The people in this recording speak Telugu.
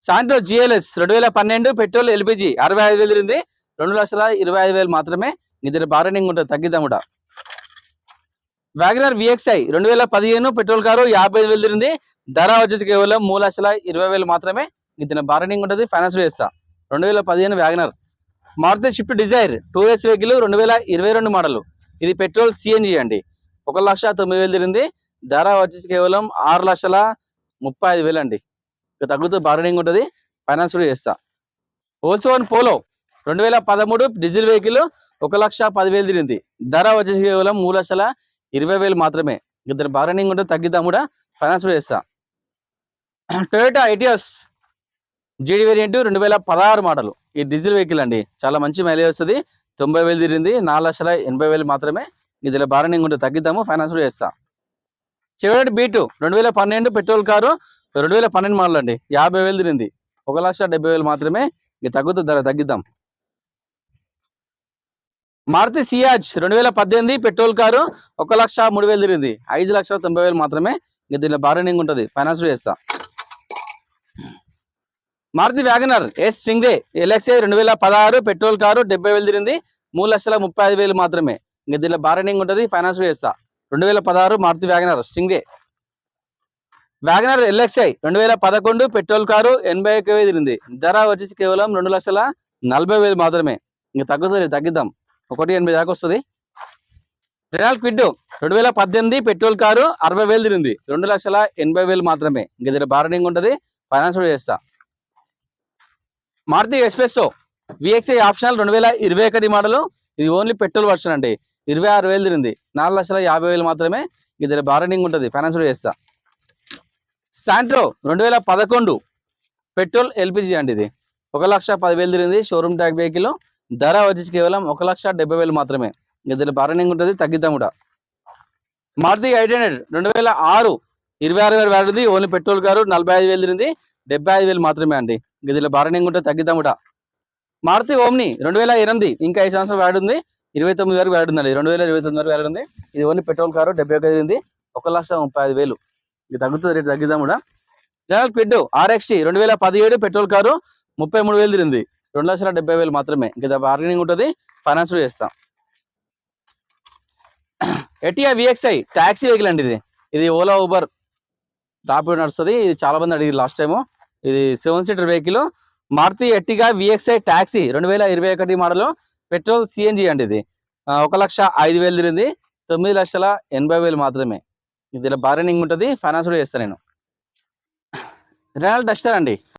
సాంట్రో జిఎల్ఎస్ 2012 పెట్రోల్ ఎల్పిజి 65,000 తిరిగింది. 2,25,000 మాత్రమే. ఇద్దరు బార్గెనింగ్ ఉంటుంది, తగ్గిద్దాం కూడా. వ్యాగనర్ విఎక్స్ఐ 2015 పెట్రోల్ కారు 55,000 తిరిగింది. ధర వచ్చేసి కేవలం 3,20,000 మాత్రమే. ఇద్దరు బార్గెనింగ్ ఉంటుంది, ఫైనాన్స్ చేస్తా. 2015 Wagon R. Maruti Swift Dzire 2S vehicle 2022 model. ఇది పెట్రోల్ సిఎన్జి అండి. 1,09,000 తిరిగింది. ధర వచ్చేసి కేవలం 6,35,000 అండి. ఇక తగ్గుతూ బార్గెనింగ్ ఉంటుంది, ఫైనాన్స్ కూడా చేస్తా. వోల్క్స్వాగన్ పోలో 2013 డీజిల్ వెహికల్ 1,10,000 తిరిగింది. ధర వచ్చేసి కేవలం 3,20,000 మాత్రమే. ఇద్దరు బార్గెనింగ్ ఉంటుంది, తగ్గిద్దాం కూడా, ఫైనాన్స్ కూడా చేస్తా. టొయోటా ఎటియోస్ జీడీ వేరియంట్ 2016 మోడల్. ఈ డీజిల్ వెహికల్ అండి, చాలా మంచి మైలేజ్ వస్తుంది. 90,000 తిరిగింది. 4,80,000 మాత్రమే. ఇదిలో బార్గెనింగ్ ఉంటుంది, తగ్గిద్దాము, ఫైనాన్స్ కూడా చేస్తా. చెవరెట్ బీటు 2012 పెట్రోల్ కారు 2012 మోడల్ అండి. 50,000 తిరిగింది. 1,70,000 మాత్రమే. ఇది తగ్గుతూ ధర తగ్గిద్దాం. మారుతి సియాజ్ 2018 పెట్రోల్ కారు 1,03,000 తిరిగింది. 5,90,000 మాత్రమే. ఇక దీనిలో బార్గెనింగ్ ఉంటుంది, ఫైనాన్స్ చేస్తా. మారుతి వ్యాగనర్ ఎస్ సింగ్రే ఎల్ఎక్స్ఐ 2016 పెట్రోల్ కారు 70,000 తిరిగింది. 3,35,000 మాత్రమే. ఇంక దీనిలో బార్గెనింగ్ ఉంటుంది, ఫైనాన్స్ చేస్తా. 2016 Maruti Wagon R Stingray. Wagon R LXI 2011 petrol car 81,000 తిరిగింది. ధర వచ్చేసి కేవలం 2,40,000 మాత్రమే. ఇంక తగ్గుతుంది, తగ్గిద్దాం. 1,80,000 దాకా వస్తుంది. రెనాల్ట్ క్విడ్ 2018 పెట్రోల్ కారు 60,000 తిరిగింది. 2,80,000 మాత్రమే. ఇంక దీని బార్గెనింగ్ ఉంటుంది, ఫైనాన్స్ కూడా చేస్తా. Maruti S Presso VXI optional 2021 model. ఇది ఓన్లీ పెట్రోల్ వర్షన్ అండి. 26,000 తిరిగింది. 4,50,000 మాత్రమే. ఇది బార్గెనింగ్ ఉంటుంది, ఫైనాన్స్ కూడా చేస్తా. శాంట్రో 2011 పెట్రోల్ ఎల్పిజి అండి. ఇది 1,10,000 తిరిగింది. Showroom tag vehicle. ధర వచ్చేసి కేవలం 1,70,000 మాత్రమే. ఇది బార్గెనింగ్ ఉంటుంది, తగ్గిద్దాం కూడా. మారుతి ఐటెనెడ్ 2006 26,000 వాడుంది. ఓన్లీ పెట్రోల్ కారు 45,000 తిరిగింది. 75,000 మాత్రమే అండి. దీనిలో బార్గెనింగ్ ఉంటే తగ్గిద్దాం కూడా. మారుతి ఓమ్ని 2008 ఇంకా 5 సంవత్సరాలు వాడుంది. 29 వరకు వాడుందండి. 2029 వరకు వాడుంది. ఇది ఓన్లీ పెట్రోల్ కారు 71,000 తిరిగింది. 1,35,000. ఇది తగ్గుతుంది, రేటు తగ్గిద్దాం కూడా. Renault quid RXT 2017 petrol car 33,000 తిరిగింది. 2,70,000 మాత్రమే. ఇంకా బార్గెనింగ్ ఉంటుంది, ఫైనాన్స్ చేస్తాం. ఎటియా విఎక్స్ఐ ట్యాక్సీ వెహికల్ అండి. ఇది ఓలా ఊబర్ టాప్ నడుస్తుంది. ఇది చాలా మంది అడిగారు లాస్ట్ టైము. ఇది 7 seater vehicle. Maruti Ertiga VXI taxi 2021 model. Petrol CNG అండి. ఇది 1,05,000 తిరిగింది. 9,80,000 మాత్రమే. ఇది బార్గెనింగ్ ఉంటుంది, ఫైనాన్స్ కూడా చేస్తాను నేను. రెనాల్ట్ డస్టర్ అండి.